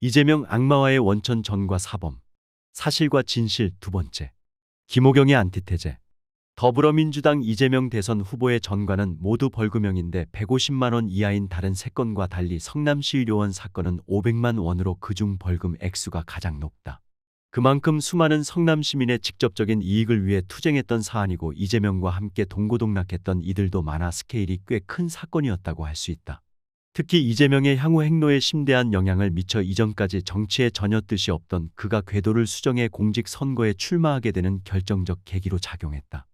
이재명 악마와의 원천 전과 사범. 사실과 진실 두 번째. 김호경의 안티테제. 더불어민주당 이재명 대선 후보의 전과는 모두 벌금형인데 150만 원 이하인 다른 세 건과 달리 성남시 의료원 사건은 500만 원으로 그중 벌금 액수가 가장 높다. 그만큼 수많은 성남 시민의 직접적인 이익을 위해 투쟁했던 사안이고 이재명과 함께 동고동락했던 이들도 많아 스케일이 꽤 큰 사건이었다고 할 수 있다. 특히 이재명의 향후 행로에 심대한 영향을 미쳐 이전까지 정치에 전혀 뜻이 없던 그가 궤도를 수정해 공직선거에 출마하게 되는 결정적 계기로 작용했다.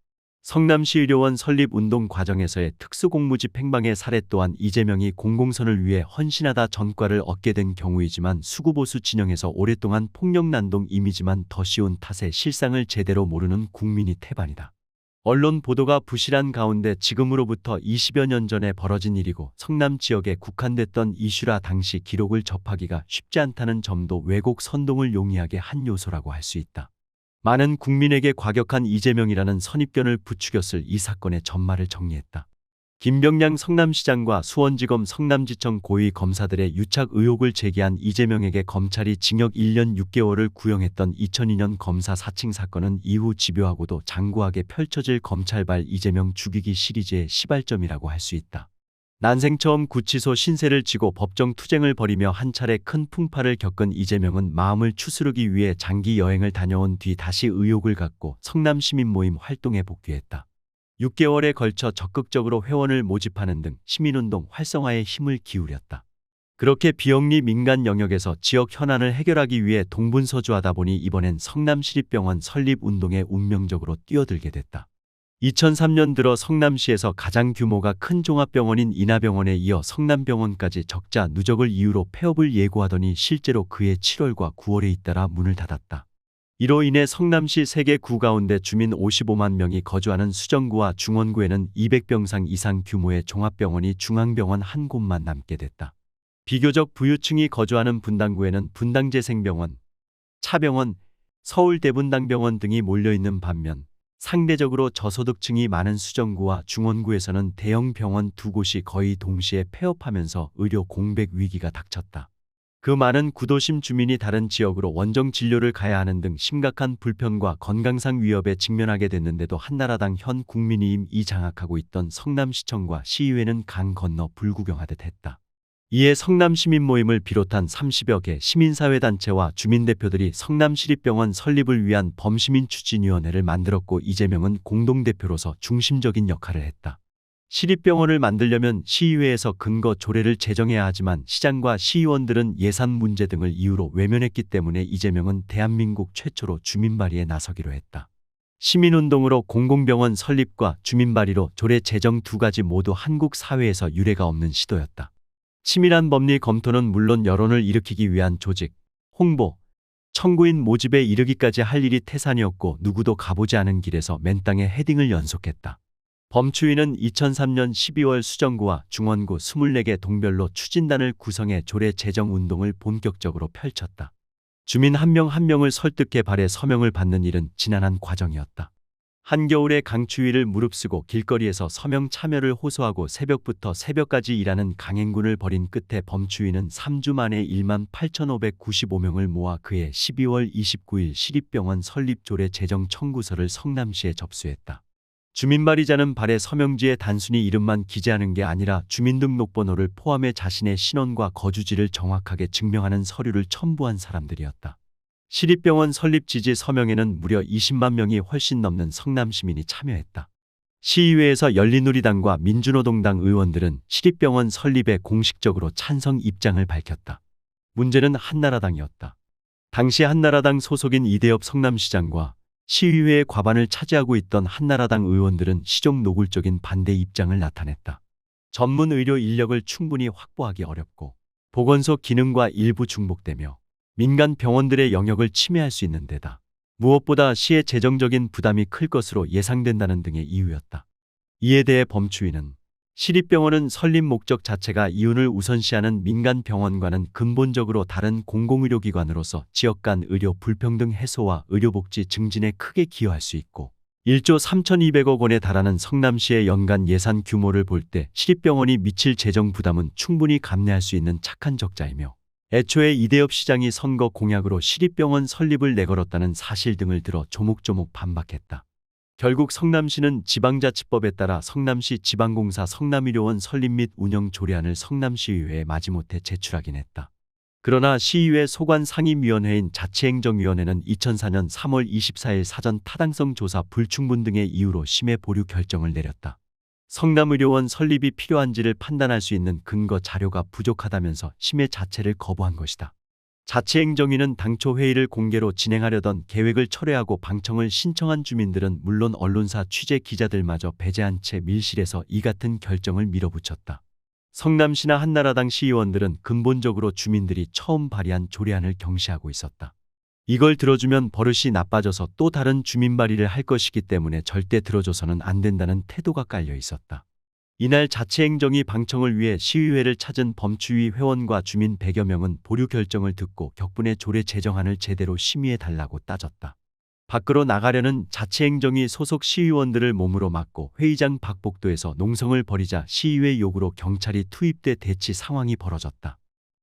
성남시 의료원 설립 운동 과정에서의 특수공무집행방해 사례 또한 이재명이 공공선을 위해 헌신하다 전과를 얻게 된 경우이지만 수구보수 진영에서 오랫동안 폭력난동 이미지만 더 씌운 탓에 실상을 제대로 모르는 국민이 태반이다. 언론 보도가 부실한 가운데 지금으로부터 20여 년 전에 벌어진 일이고 성남 지역에 국한됐던 이슈라 당시 기록을 접하기가 쉽지 않다는 점도 왜곡 선동을 용이하게 한 요소라고 할 수 있다. 많은 국민에게 과격한 이재명이라는 선입견을 부추겼을 이 사건의 전말을 정리했다. 김병량 성남시장과 수원지검 성남지청 고위 검사들의 유착 의혹을 제기한 이재명에게 검찰이 징역 1년 6개월을 구형했던 2002년 검사 사칭 사건은 이후 집요하고도 장구하게 펼쳐질 검찰발 이재명 죽이기 시리즈의 시발점이라고 할 수 있다. 난생 처음 구치소 신세를 지고 법정 투쟁을 벌이며 한 차례 큰 풍파를 겪은 이재명은 마음을 추스르기 위해 장기 여행을 다녀온 뒤 다시 의욕을 갖고 성남시민 모임 활동에 복귀했다. 6개월에 걸쳐 적극적으로 회원을 모집하는 등 시민운동 활성화에 힘을 기울였다. 그렇게 비영리 민간 영역에서 지역 현안을 해결하기 위해 동분서주하다 보니 이번엔 성남시립병원 설립 운동에 운명적으로 뛰어들게 됐다. 2003년 들어 성남시에서 가장 규모가 큰 종합병원인 인하병원에 이어 성남병원까지 적자 누적을 이유로 폐업을 예고하더니 실제로 그해 7월과 9월에 잇따라 문을 닫았다. 이로 인해 성남시 3개 구 가운데 주민 55만 명이 거주하는 수정구와 중원구에는 200병상 이상 규모의 종합병원이 중앙병원 한 곳만 남게 됐다. 비교적 부유층이 거주하는 분당구에는 분당재생병원, 차병원, 서울대분당병원 등이 몰려있는 반면 상대적으로 저소득층이 많은 수정구와 중원구에서는 대형 병원 2곳이 거의 동시에 폐업하면서 의료 공백 위기가 닥쳤다. 그 많은 구도심 주민이 다른 지역으로 원정 진료를 가야 하는 등 심각한 불편과 건강상 위협에 직면하게 됐는데도 한나라당 현 국민의힘이 장악하고 있던 성남시청과 시의회는 강 건너 불구경하듯 했다. 이에 성남시민 모임을 비롯한 30여 개 시민사회단체와 주민대표들이 성남시립병원 설립을 위한 범시민추진위원회를 만들었고 이재명은 공동대표로서 중심적인 역할을 했다. 시립병원을 만들려면 시의회에서 근거 조례를 제정해야 하지만 시장과 시의원들은 예산 문제 등을 이유로 외면했기 때문에 이재명은 대한민국 최초로 주민발의에 나서기로 했다. 시민운동으로 공공병원 설립과 주민발의로 조례 제정 두 가지 모두 한국 사회에서 유례가 없는 시도였다. 치밀한 법리 검토는 물론 여론을 일으키기 위한 조직, 홍보, 청구인 모집에 이르기까지 할 일이 태산이었고 누구도 가보지 않은 길에서 맨땅에 헤딩을 연속했다. 범추위는 2003년 12월 수정구와 중원구 24개 동별로 추진단을 구성해 조례 제정 운동을 본격적으로 펼쳤다. 주민 한 명 한 명을 설득해 발에 서명을 받는 일은 지난한 과정이었다. 한겨울에 강추위를 무릅쓰고 길거리에서 서명 참여를 호소하고 새벽부터 새벽까지 일하는 강행군을 벌인 끝에 범추위는 3주 만에 18,595명을 모아 그해 12월 29일 시립병원 설립 조례 제정 청구서를 성남시에 접수했다. 주민발의자는 발에 서명지에 단순히 이름만 기재하는 게 아니라 주민등록번호를 포함해 자신의 신원과 거주지를 정확하게 증명하는 서류를 첨부한 사람들이었다. 시립병원 설립 지지 서명에는 무려 20만 명이 훨씬 넘는 성남시민이 참여했다. 시의회에서 열린우리당과 민주노동당 의원들은 시립병원 설립에 공식적으로 찬성 입장을 밝혔다. 문제는 한나라당이었다. 당시 한나라당 소속인 이대엽 성남시장과 시의회의 과반을 차지하고 있던 한나라당 의원들은 시종 노골적인 반대 입장을 나타냈다. 전문 의료 인력을 충분히 확보하기 어렵고 보건소 기능과 일부 중복되며 민간 병원들의 영역을 침해할 수 있는 데다 무엇보다 시의 재정적인 부담이 클 것으로 예상된다는 등의 이유였다. 이에 대해 범추위는 시립병원은 설립 목적 자체가 이윤을 우선시하는 민간 병원과는 근본적으로 다른 공공의료기관으로서 지역 간 의료 불평등 해소와 의료복지 증진에 크게 기여할 수 있고 1조 3,200억 원에 달하는 성남시의 연간 예산 규모를 볼 때 시립병원이 미칠 재정 부담은 충분히 감내할 수 있는 착한 적자이며 애초에 이대엽 시장이 선거 공약으로 시립병원 설립을 내걸었다는 사실 등을 들어 조목조목 반박했다. 결국 성남시는 지방자치법에 따라 성남시 지방공사 성남의료원 설립 및 운영 조례안을 성남시의회에 마지못해 제출하긴 했다. 그러나 시의회 소관 상임위원회인 자치행정위원회는 2004년 3월 24일 사전 타당성 조사 불충분 등의 이유로 심의 보류 결정을 내렸다. 성남의료원 설립이 필요한지를 판단할 수 있는 근거 자료가 부족하다면서 심의 자체를 거부한 것이다. 자치행정위는 당초 회의를 공개로 진행하려던 계획을 철회하고 방청을 신청한 주민들은 물론 언론사 취재 기자들마저 배제한 채 밀실에서 이 같은 결정을 밀어붙였다. 성남시나 한나라당 시의원들은 근본적으로 주민들이 처음 발의한 조례안을 경시하고 있었다. 이걸 들어주면 버릇이 나빠져서 또 다른 주민 발의를 할 것이기 때문에 절대 들어줘서는 안 된다는 태도가 깔려 있었다. 이날 자치행정위 방청을 위해 시의회를 찾은 범추위 회원과 주민 100여 명은 보류 결정을 듣고 격분의 조례 제정안을 제대로 심의해달라고 따졌다. 밖으로 나가려는 자치행정위 소속 시의원들을 몸으로 막고 회의장 박복도에서 농성을 벌이자 시의회 요구로 경찰이 투입돼 대치 상황이 벌어졌다.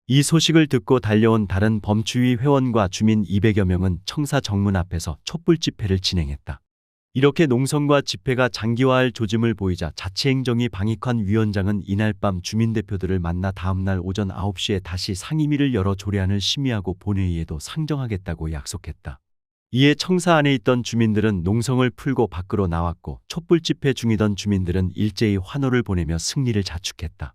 이 소식을 듣고 달려온 다른 범추위 회원과 주민 200여 명은 청사 정문 앞에서 촛불 집회를 진행했다. 이렇게 농성과 집회가 장기화할 조짐을 보이자 자치행정위 방익환 위원장은 이날 밤 주민대표들을 만나 다음날 오전 9시에 다시 상임위를 열어 조례안을 심의하고 본회의에도 상정하겠다고 약속했다. 이에 청사 안에 있던 주민들은 농성을 풀고 밖으로 나왔고 촛불 집회 중이던 주민들은 일제히 환호를 보내며 승리를 자축했다.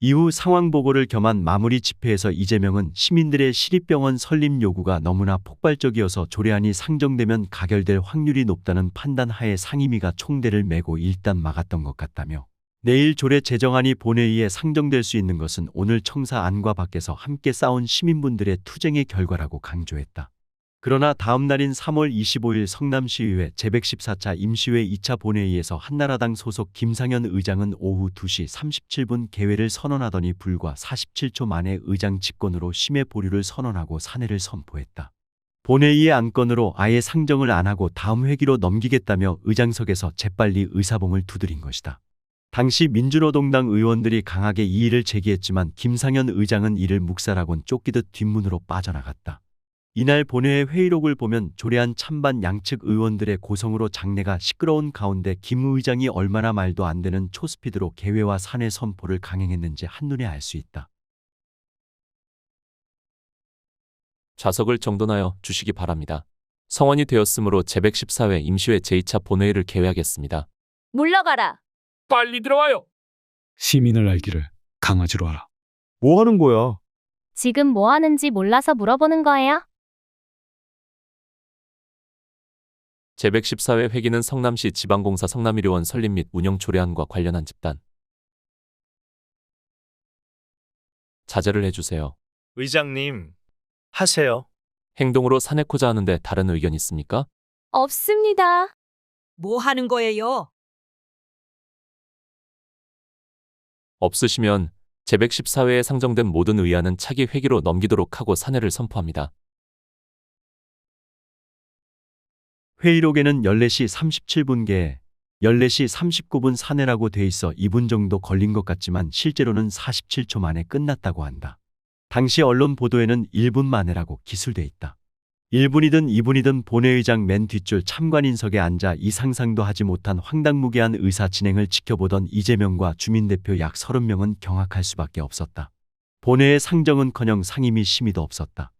이후 상황 보고를 겸한 마무리 집회에서 이재명은 시민들의 시립병원 설립 요구가 너무나 폭발적이어서 조례안이 상정되면 가결될 확률이 높다는 판단 하에 상임위가 총대를 메고 일단 막았던 것 같다며 내일 조례 제정안이 본회의에 상정될 수 있는 것은 오늘 청사 안과 밖에서 함께 싸운 시민분들의 투쟁의 결과라고 강조했다. 그러나 다음 날인 3월 25일 성남시의회 제114차 임시회 2차 본회의에서 한나라당 소속 김상현 의장은 오후 2시 37분 개회를 선언하더니 불과 47초 만에 의장 직권으로 심의 보류를 선언하고 사내를 선포했다. 본회의의 안건으로 아예 상정을 안 하고 다음 회기로 넘기겠다며 의장석에서 재빨리 의사봉을 두드린 것이다. 당시 민주노동당 의원들이 강하게 이의를 제기했지만 김상현 의장은 이를 묵살하곤 쫓기듯 뒷문으로 빠져나갔다. 이날 본회의 회의록을 보면 조례안 찬반 양측 의원들의 고성으로 장내가 시끄러운 가운데 김 의장이 얼마나 말도 안 되는 초스피드로 개회와 사내 선포를 강행했는지 한눈에 알 수 있다. 좌석을 정돈하여 주시기 바랍니다. 성원이 되었으므로 제114회 임시회 제2차 본회의를 개회하겠습니다. 물러가라. 빨리 들어와요. 시민을 알기를 강아지로 알아. 뭐 하는 거야? 지금 뭐 하는지 몰라서 물어보는 거예요? 제114회 회기는 성남시 지방공사 성남의료원 설립 및 운영 조례안과 관련한 집단. 자제를 해주세요. 의장님, 하세요. 행동으로 사내코자 하는데 다른 의견 있습니까? 없습니다. 뭐 하는 거예요? 없으시면 제114회에 상정된 모든 의안은 차기 회기로 넘기도록 하고 사내를 선포합니다. 회의록에는 14시 37분께 14시 39분 사내라고 돼 있어 2분 정도 걸린 것 같지만 실제로는 47초 만에 끝났다고 한다. 당시 언론 보도에는 1분 만에라고 기술돼 있다. 1분이든 2분이든 본회의장 맨 뒷줄 참관인석에 앉아 이 상상도 하지 못한 황당무계한 의사 진행을 지켜보던 이재명과 주민대표 약 30명은 경악할 수밖에 없었다. 본회의 상정은커녕 상임위 심의도 없었다.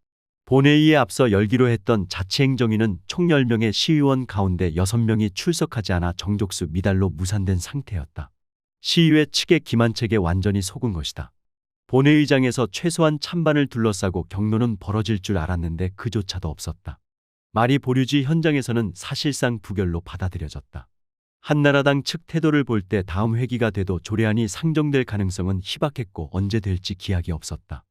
본회의에 앞서 열기로 했던 자치행정위는 총 10명의 시의원 가운데 6명이 출석하지 않아 정족수 미달로 무산된 상태였다. 시의회 측의 기만책에 완전히 속은 것이다. 본회의장에서 최소한 찬반을 둘러싸고 경로는 벌어질 줄 알았는데 그조차도 없었다. 말이 보류지 현장에서는 사실상 부결로 받아들여졌다. 한나라당 측 태도를 볼 때 다음 회기가 돼도 조례안이 상정될 가능성은 희박했고 언제 될지 기약이 없었다.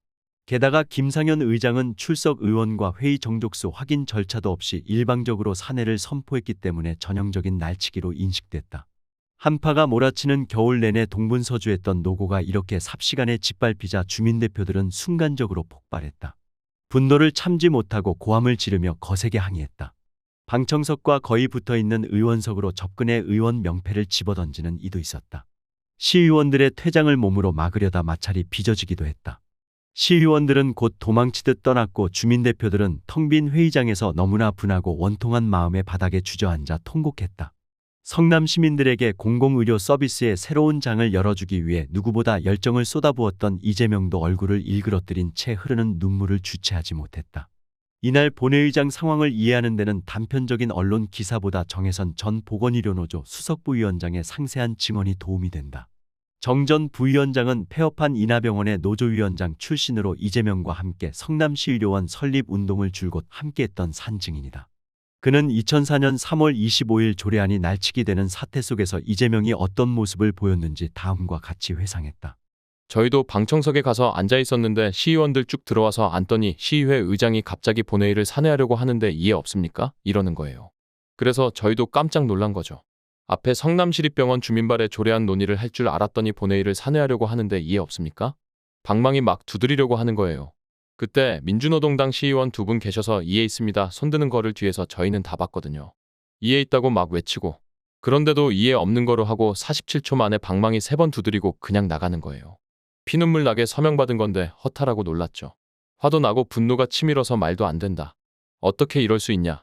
게다가 김상현 의장은 출석 의원과 회의 정족수 확인 절차도 없이 일방적으로 사내를 선포했기 때문에 전형적인 날치기로 인식됐다. 한파가 몰아치는 겨울 내내 동분서주했던 노고가 이렇게 삽시간에 짓밟히자 주민대표들은 순간적으로 폭발했다. 분노를 참지 못하고 고함을 지르며 거세게 항의했다. 방청석과 거의 붙어있는 의원석으로 접근해 의원 명패를 집어던지는 이도 있었다. 시의원들의 퇴장을 몸으로 막으려다 마찰이 빚어지기도 했다. 시의원들은 곧 도망치듯 떠났고 주민대표들은 텅 빈 회의장에서 너무나 분하고 원통한 마음에 바닥에 주저앉아 통곡했다. 성남 시민들에게 공공의료 서비스의 새로운 장을 열어주기 위해 누구보다 열정을 쏟아부었던 이재명도 얼굴을 일그러뜨린 채 흐르는 눈물을 주체하지 못했다. 이날 본회의장 상황을 이해하는 데는 단편적인 언론 기사보다 정혜선 전 보건의료노조 수석부위원장의 상세한 증언이 도움이 된다. 정 전 부위원장은 폐업한 인하병원의 노조위원장 출신으로 이재명과 함께 성남시의료원 설립 운동을 줄곧 함께했던 산증인이다. 그는 2004년 3월 25일 조례안이 날치기 되는 사태 속에서 이재명이 어떤 모습을 보였는지 다음과 같이 회상했다. 저희도 방청석에 가서 앉아 있었는데 시의원들 쭉 들어와서 앉더니 시의회 의장이 갑자기 본회의를 산회하려고 하는데 이해 없습니까? 이러는 거예요. 그래서 저희도 깜짝 놀란 거죠. 앞에 성남시립병원 주민발에 조례안 논의를 할 줄 알았더니 본회의를 산회하려고 하는데 이해 없습니까? 방망이 막 두드리려고 하는 거예요. 그때 민주노동당 시의원 2분 계셔서 이해 있습니다. 손드는 거를 뒤에서 저희는 다 봤거든요. 이해 있다고 막 외치고 그런데도 이해 없는 거로 하고 47초 만에 방망이 3번 두드리고 그냥 나가는 거예요. 피눈물 나게 서명받은 건데 허탈하고 놀랐죠. 화도 나고 분노가 치밀어서 말도 안 된다. 어떻게 이럴 수 있냐.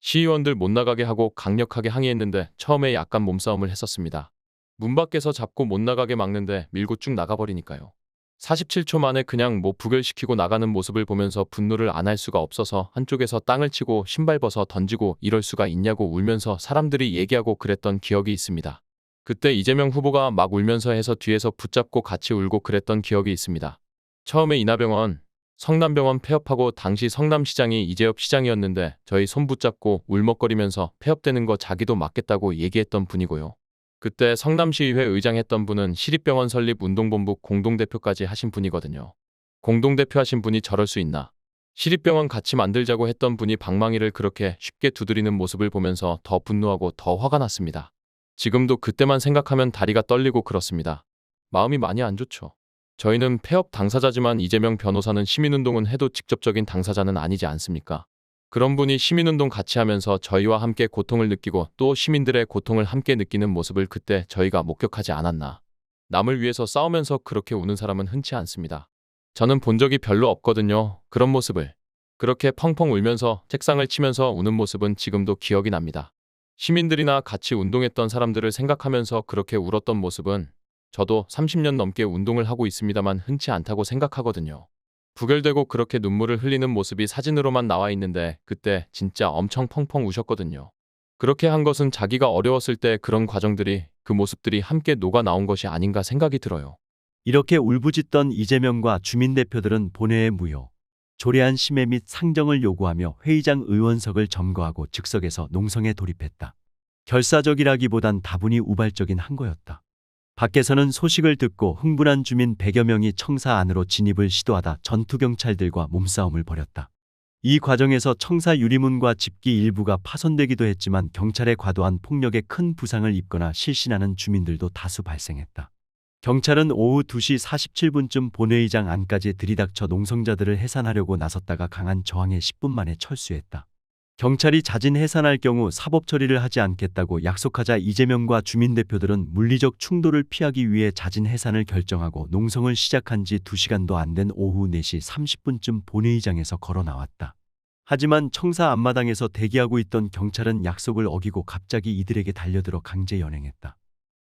시의원들 못 나가게 하고 강력하게 항의했는데 처음에 약간 몸싸움을 했었습니다. 문 밖에서 잡고 못 나가게 막는데 밀고 쭉 나가버리니까요. 47초 만에 그냥 부결시키고 나가는 모습을 보면서 분노를 안 할 수가 없어서 한쪽에서 땅을 치고 신발 벗어 던지고 이럴 수가 있냐고 울면서 사람들이 얘기하고 그랬던 기억이 있습니다. 그때 이재명 후보가 막 울면서 해서 뒤에서 붙잡고 같이 울고 그랬던 기억이 있습니다. 처음에 인하병원, 성남병원 폐업하고 당시 성남시장이 이재엽 시장이었는데 저희 손 붙잡고 울먹거리면서 폐업되는 거 자기도 막겠다고 얘기했던 분이고요. 그때 성남시의회 의장 했던 분은 시립병원 설립 운동본부 공동대표까지 하신 분이거든요. 공동대표 하신 분이 저럴 수 있나. 시립병원 같이 만들자고 했던 분이 방망이를 그렇게 쉽게 두드리는 모습을 보면서 더 분노하고 더 화가 났습니다. 지금도 그때만 생각하면 다리가 떨리고 그렇습니다. 마음이 많이 안 좋죠. 저희는 폐업 당사자지만 이재명 변호사는 시민운동은 해도 직접적인 당사자는 아니지 않습니까? 그런 분이 시민운동 같이 하면서 저희와 함께 고통을 느끼고 또 시민들의 고통을 함께 느끼는 모습을 그때 저희가 목격하지 않았나. 남을 위해서 싸우면서 그렇게 우는 사람은 흔치 않습니다. 저는 본 적이 별로 없거든요. 그런 모습을. 그렇게 펑펑 울면서 책상을 치면서 우는 모습은 지금도 기억이 납니다. 시민들이나 같이 운동했던 사람들을 생각하면서 그렇게 울었던 모습은 저도 30년 넘게 운동을 하고 있습니다만 흔치 않다고 생각하거든요. 부결되고 그렇게 눈물을 흘리는 모습이 사진으로만 나와 있는데 그때 진짜 엄청 펑펑 우셨거든요. 그렇게 한 것은 자기가 어려웠을 때 그런 과정들이 그 모습들이 함께 녹아 나온 것이 아닌가 생각이 들어요. 이렇게 울부짖던 이재명과 주민대표들은 본회의 무효, 조례안 심의 및 상정을 요구하며 회의장 의원석을 점거하고 즉석에서 농성에 돌입했다. 결사적이라기보단 다분히 우발적인 항거였다. 밖에서는 소식을 듣고 흥분한 주민 100여 명이 청사 안으로 진입을 시도하다 전투경찰들과 몸싸움을 벌였다. 이 과정에서 청사 유리문과 집기 일부가 파손되기도 했지만 경찰의 과도한 폭력에 큰 부상을 입거나 실신하는 주민들도 다수 발생했다. 경찰은 오후 2시 47분쯤 본회의장 안까지 들이닥쳐 농성자들을 해산하려고 나섰다가 강한 저항에 10분 만에 철수했다. 경찰이 자진 해산할 경우 사법 처리를 하지 않겠다고 약속하자 이재명과 주민대표들은 물리적 충돌을 피하기 위해 자진 해산을 결정하고 농성을 시작한 지 2시간도 안 된 오후 4시 30분쯤 본회의장에서 걸어 나왔다. 하지만 청사 앞마당에서 대기하고 있던 경찰은 약속을 어기고 갑자기 이들에게 달려들어 강제 연행했다.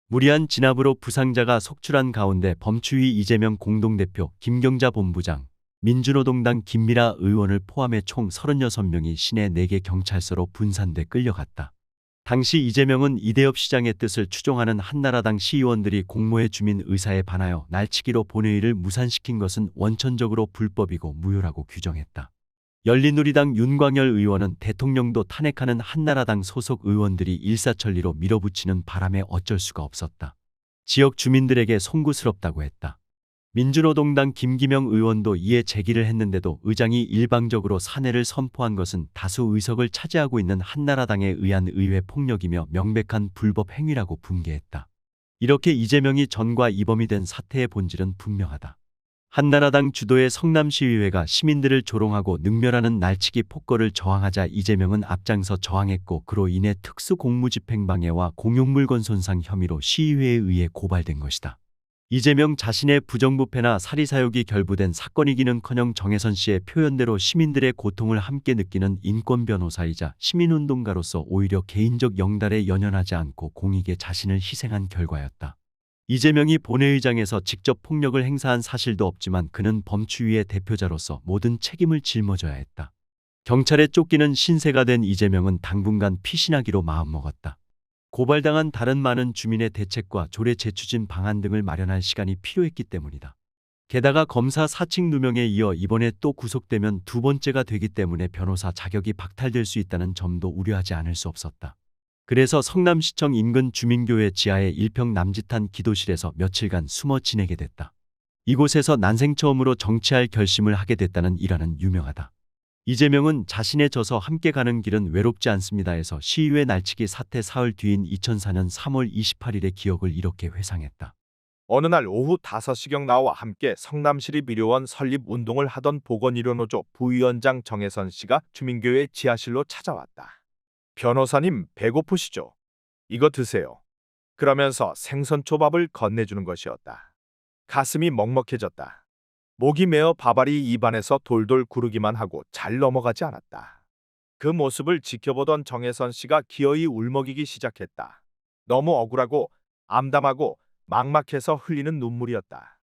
무리한 진압으로 부상자가 속출한 가운데 범추위 이재명 공동대표, 김경자 본부장, 민주노동당 김미라 의원을 포함해 총 36명이 시내 4개 경찰서로 분산돼 끌려갔다. 당시 이재명은 이대엽 시장의 뜻을 추종하는 한나라당 시의원들이 공모해 주민 의사에 반하여 날치기로 본회의를 무산시킨 것은 원천적으로 불법이고 무효라고 규정했다. 열린우리당 윤광열 의원은 대통령도 탄핵하는 한나라당 소속 의원들이 일사천리로 밀어붙이는 바람에 어쩔 수가 없었다. 지역 주민들에게 송구스럽다고 했다. 민주노동당 김기명 의원도 이에 제기를 했는데도 의장이 일방적으로 산회를 선포한 것은 다수 의석을 차지하고 있는 한나라당에 의한 의회 폭력이며 명백한 불법 행위라고 분개했다. 이렇게 이재명이 전과 이범이 된 사태의 본질은 분명하다. 한나라당 주도의 성남시의회가 시민들을 조롱하고 능멸하는 날치기 폭거를 저항하자 이재명은 앞장서 저항했고 그로 인해 특수공무집행방해와 공용물건 손상 혐의로 시의회에 의해 고발된 것이다. 이재명 자신의 부정부패나 사리사욕이 결부된 사건이기는커녕 정혜선 씨의 표현대로 시민들의 고통을 함께 느끼는 인권 변호사이자 시민운동가로서 오히려 개인적 영달에 연연하지 않고 공익에 자신을 희생한 결과였다. 이재명이 본회의장에서 직접 폭력을 행사한 사실도 없지만 그는 범추위의 대표자로서 모든 책임을 짊어져야 했다. 경찰에 쫓기는 신세가 된 이재명은 당분간 피신하기로 마음먹었다. 고발당한 다른 많은 주민의 대책과 조례 제추진 방안 등을 마련할 시간이 필요했기 때문이다. 게다가 검사 사칙 누명에 이어 이번에 또 구속되면 두 번째가 되기 때문에 변호사 자격이 박탈될 수 있다는 점도 우려하지 않을 수 없었다. 그래서 성남시청 인근 주민교회 지하의 일평 남짓한 기도실에서 며칠간 숨어 지내게 됐다. 이곳에서 난생 처음으로 정치할 결심을 하게 됐다는 일화는 유명하다. 이재명은 자신의 져서 함께 가는 길은 외롭지 않습니다에서 시의회 날치기 사태 사흘 뒤인 2004년 3월 28일의 기억을 이렇게 회상했다. 어느 날 오후 5시경 나와 함께 성남시립의료원 설립 운동을 하던 보건의료노조 부위원장 정혜선 씨가 주민교회 지하실로 찾아왔다. 변호사님 배고프시죠? 이거 드세요. 그러면서 생선초밥을 건네주는 것이었다. 가슴이 먹먹해졌다. 목이 메어 밥알이 입안에서 돌돌 구르기만 하고 잘 넘어가지 않았다. 그 모습을 지켜보던 정혜선 씨가 기어이 울먹이기 시작했다. 너무 억울하고 암담하고 막막해서 흘리는 눈물이었다.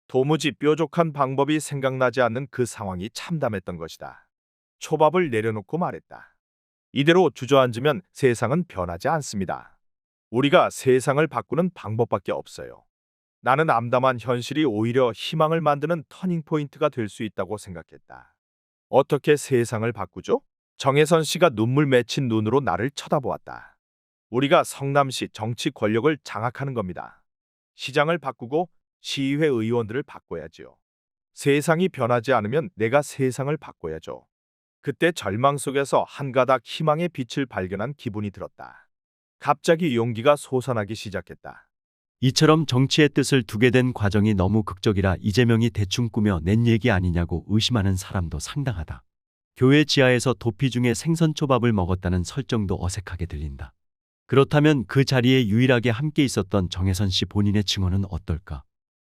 도무지 뾰족한 방법이 생각나지 않는 그 상황이 참담했던 것이다. 초밥을 내려놓고 말했다. 이대로 주저앉으면 세상은 변하지 않습니다. 우리가 세상을 바꾸는 방법밖에 없어요. 나는 암담한 현실이 오히려 희망을 만드는 터닝포인트가 될 수 있다고 생각했다. 어떻게 세상을 바꾸죠? 정혜선 씨가 눈물 맺힌 눈으로 나를 쳐다보았다. 우리가 성남시 정치 권력을 장악하는 겁니다. 시장을 바꾸고 시의회 의원들을 바꿔야지요. 세상이 변하지 않으면 내가 세상을 바꿔야죠. 그때 절망 속에서 한 가닥 희망의 빛을 발견한 기분이 들었다. 갑자기 용기가 솟아나기 시작했다. 이처럼 정치의 뜻을 두게 된 과정이 너무 극적이라 이재명이 대충 꾸며 낸 얘기 아니냐고 의심하는 사람도 상당하다. 교회 지하에서 도피 중에 생선초밥을 먹었다는 설정도 어색하게 들린다. 그렇다면 그 자리에 유일하게 함께 있었던 정혜선 씨 본인의 증언은 어떨까?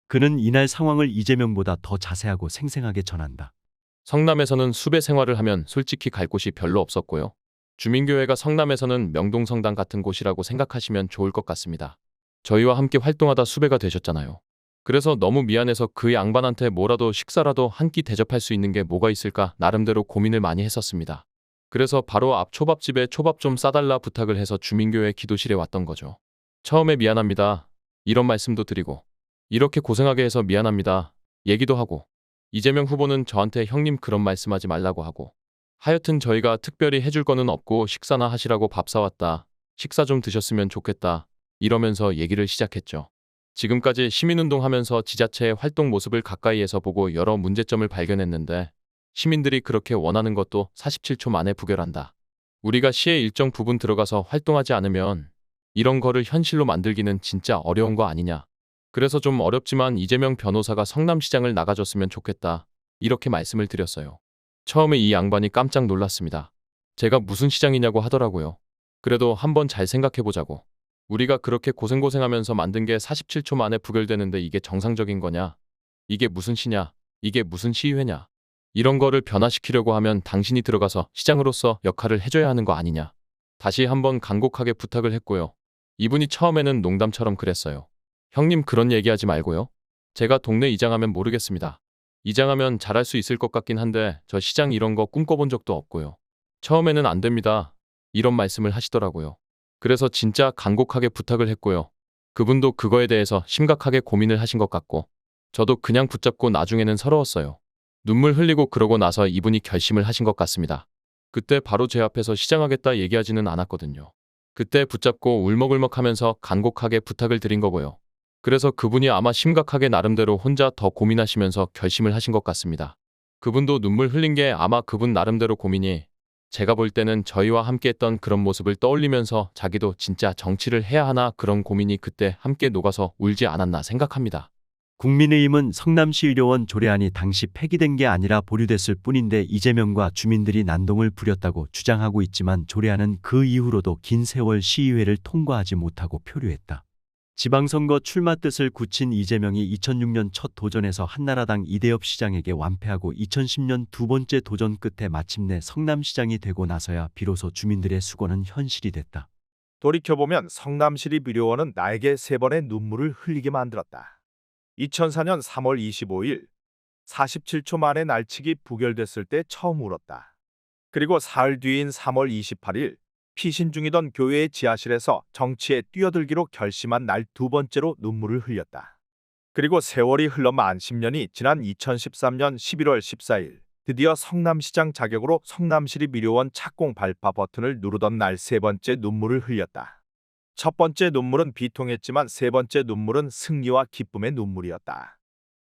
그는 이날 상황을 이재명보다 더 자세하고 생생하게 전한다. 성남에서는 수배 생활을 하면 솔직히 갈 곳이 별로 없었고요. 주민교회가 성남에서는 명동성당 같은 곳이라고 생각하시면 좋을 것 같습니다. 저희와 함께 활동하다 수배가 되셨잖아요. 그래서 너무 미안해서 그 양반한테 뭐라도 식사라도 한 끼 대접할 수 있는 게 뭐가 있을까 나름대로 고민을 많이 했었습니다. 그래서 바로 앞 초밥집에 초밥 좀 싸달라 부탁을 해서 주민교회 기도실에 왔던 거죠. 처음에 미안합니다. 이런 말씀도 드리고 이렇게 고생하게 해서 미안합니다. 얘기도 하고 이재명 후보는 저한테 형님 그런 말씀하지 말라고 하고 하여튼 저희가 특별히 해줄 거는 없고 식사나 하시라고 밥 사왔다. 식사 좀 드셨으면 좋겠다. 이러면서 얘기를 시작했죠. 지금까지 시민운동하면서 지자체의 활동 모습을 가까이에서 보고 여러 문제점을 발견했는데 시민들이 그렇게 원하는 것도 47초 만에 부결한다. 우리가 시의 일정 부분 들어가서 활동하지 않으면 이런 거를 현실로 만들기는 진짜 어려운 거 아니냐. 그래서 좀 어렵지만 이재명 변호사가 성남시장을 나가줬으면 좋겠다. 이렇게 말씀을 드렸어요. 처음에 이 양반이 깜짝 놀랐습니다. 제가 무슨 시장이냐고 하더라고요. 그래도 한번 잘 생각해보자고. 우리가 그렇게 고생하면서 만든 게 47초 만에 부결되는데 이게 정상적인 거냐? 이게 무슨 시냐? 이게 무슨 시의회냐? 이런 거를 변화시키려고 하면 당신이 들어가서 시장으로서 역할을 해줘야 하는 거 아니냐? 다시 한번 간곡하게 부탁을 했고요. 이분이 처음에는 농담처럼 그랬어요. 형님 그런 얘기하지 말고요. 제가 동네 이장하면 모르겠습니다. 이장하면 잘할 수 있을 것 같긴 한데 저 시장 이런 거 꿈꿔본 적도 없고요. 처음에는 안 됩니다. 이런 말씀을 하시더라고요. 그래서 진짜 간곡하게 부탁을 했고요. 그분도 그거에 대해서 심각하게 고민을 하신 것 같고 저도 그냥 붙잡고 나중에는 서러웠어요. 눈물 흘리고 그러고 나서 이분이 결심을 하신 것 같습니다. 그때 바로 제 앞에서 시장하겠다 얘기하지는 않았거든요. 그때 붙잡고 울먹울먹하면서 간곡하게 부탁을 드린 거고요. 그래서 그분이 아마 심각하게 나름대로 혼자 더 고민하시면서 결심을 하신 것 같습니다. 그분도 눈물 흘린 게 아마 그분 나름대로 고민이 제가 볼 때는 저희와 함께 했던 그런 모습을 떠올리면서 자기도 진짜 정치를 해야 하나 그런 고민이 그때 함께 녹아서 울지 않았나 생각합니다. 국민의힘은 성남시 의료원 조례안이 당시 폐기된 게 아니라 보류됐을 뿐인데 이재명과 주민들이 난동을 부렸다고 주장하고 있지만 조례안은 그 이후로도 긴 세월 시의회를 통과하지 못하고 표류했다. 지방선거 출마 뜻을 굳힌 이재명이 2006년 첫 도전에서 한나라당 이대엽 시장에게 완패하고 2010년 두 번째 도전 끝에 마침내 성남시장이 되고 나서야 비로소 주민들의 수고는 현실이 됐다. 돌이켜보면 성남시립의료원은 나에게 3번의 눈물을 흘리게 만들었다. 2004년 3월 25일 47초 만에 날치기 부결됐을 때 처음 울었다. 그리고 사흘 뒤인 3월 28일 피신 중이던 교회의 지하실에서 정치에 뛰어들기로 결심한 날 두 번째로 눈물을 흘렸다. 그리고 세월이 흘러 만 10년이 지난 2013년 11월 14일 드디어 성남시장 자격으로 성남시립의료원 착공 발파 버튼을 누르던 날 세 번째 눈물을 흘렸다. 첫 번째 눈물은 비통했지만 세 번째 눈물은 승리와 기쁨의 눈물이었다.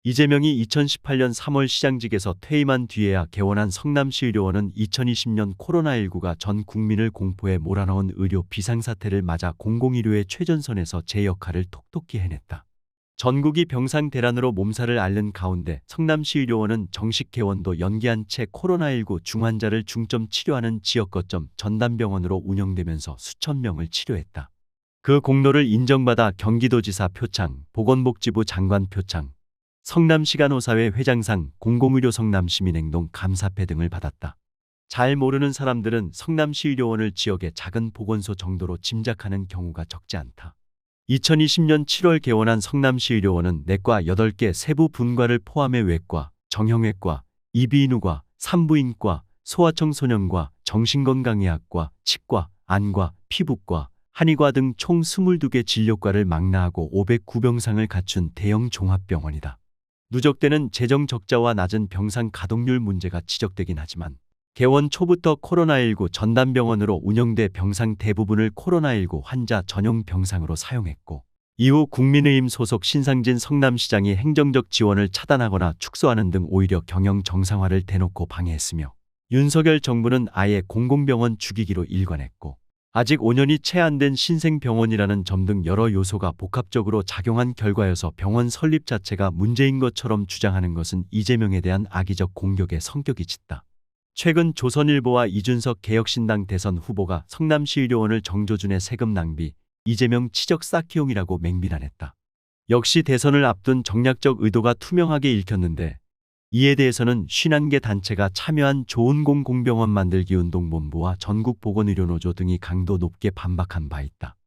이재명이 2018년 3월 시장직에서 퇴임한 뒤에야 개원한 성남시의료원은 2020년 코로나19가 전 국민을 공포에 몰아넣은 의료 비상사태를 맞아 공공의료의 최전선에서 제 역할을 톡톡히 해냈다. 전국이 병상 대란으로 몸살을 앓는 가운데 성남시의료원은 정식 개원도 연기한 채 코로나19 중환자를 중점 치료하는 지역 거점 전담병원으로 운영되면서 수천 명을 치료했다. 그 공로를 인정받아 경기도지사 표창, 보건복지부 장관 표창, 성남시간호사회 회장상, 공공의료 성남시민행동 감사패 등을 받았다. 잘 모르는 사람들은 성남시의료원을 지역의 작은 보건소 정도로 짐작하는 경우가 적지 않다. 2020년 7월 개원한 성남시의료원은 내과 8개 세부 분과를 포함해 외과, 정형외과, 이비인후과, 산부인과, 소아청소년과, 정신건강의학과, 치과, 안과, 피부과, 한의과 등 총 22개 진료과를 망라하고 509병상을 갖춘 대형 종합병원이다. 누적되는 재정 적자와 낮은 병상 가동률 문제가 지적되긴 하지만 개원 초부터 코로나19 전담병원으로 운영돼 병상 대부분을 코로나19 환자 전용 병상으로 사용했고, 이후 국민의힘 소속 신상진 성남시장이 행정적 지원을 차단하거나 축소하는 등 오히려 경영 정상화를 대놓고 방해했으며, 윤석열 정부는 아예 공공병원 죽이기로 일관했고, 아직 5년이 채 안 된 신생병원이라는 점 등 여러 요소가 복합적으로 작용한 결과여서 병원 설립 자체가 문제인 것처럼 주장하는 것은 이재명에 대한 악의적 공격의 성격이 짙다. 최근 조선일보와 이준석 개혁신당 대선 후보가 성남시의료원을 정조준의 세금 낭비, 이재명 치적 쌓기용이라고 맹비난했다. 역시 대선을 앞둔 정략적 의도가 투명하게 읽혔는데, 이에 대해서는 51개 단체가 참여한 좋은공 공병원 만들기 운동본부와 전국보건의료노조 등이 강도 높게 반박한 바 있다.